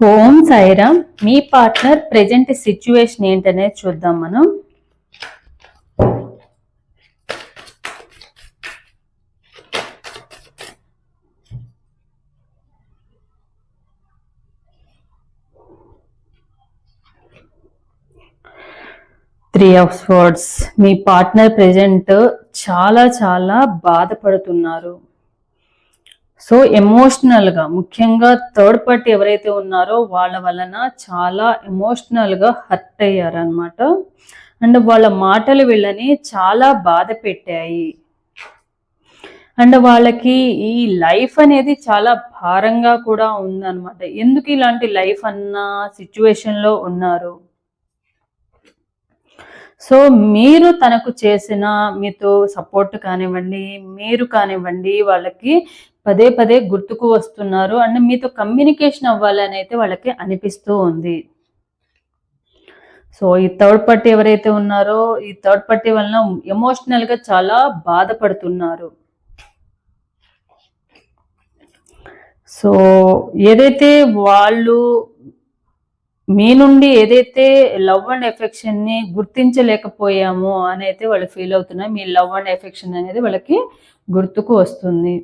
ఓం సాయిరామ్. మీ partner present situation ఏంటనేది చూద్దాం మనం. Three of swords. Me partner present చాలా చాలా బాధపడుతున్నారు. సో ఎమోషనల్గా, ముఖ్యంగా థర్డ్ పార్టీ ఎవరైతే ఉన్నారో వాళ్ళ వలన చాలా ఎమోషనల్గా హర్ట్ అయ్యారనమాట. అండ్ వాళ్ళ మాటలు వీళ్ళని చాలా బాధ పెట్టాయి. అండ్ వాళ్ళకి ఈ లైఫ్ అనేది చాలా భారంగా కూడా ఉందన్నమాట. ఎందుకు ఇలాంటి లైఫ్ అన్న సిచ్యువేషన్లో ఉన్నారు. సో మీరు తనకు చేసిన మీతో సపోర్ట్ కానివ్వండి, మీరు కానివ్వండి, వాళ్ళకి పదే పదే గుర్తుకు వస్తున్నారు. అండ్ మీతో కమ్యూనికేషన్ అవ్వాలని అయితే వాళ్ళకి అనిపిస్తూ ఉంది. సో ఈ థర్డ్ పార్టీ ఎవరైతే ఉన్నారో ఈ థర్డ్ పార్టీ వలన ఎమోషనల్గా చాలా బాధపడుతున్నారు. సో ఏదైతే వాళ్ళు మీ నుండి ఏదైతే లవ్ అండ్ ఎఫెక్షన్ ని గుర్తించలేకపోయామో అని అయితే వాళ్ళు ఫీల్ అవుతున్నారు. మీ లవ్ అండ్ ఎఫెక్షన్ అనేది వాళ్ళకి గుర్తుకు వస్తుంది.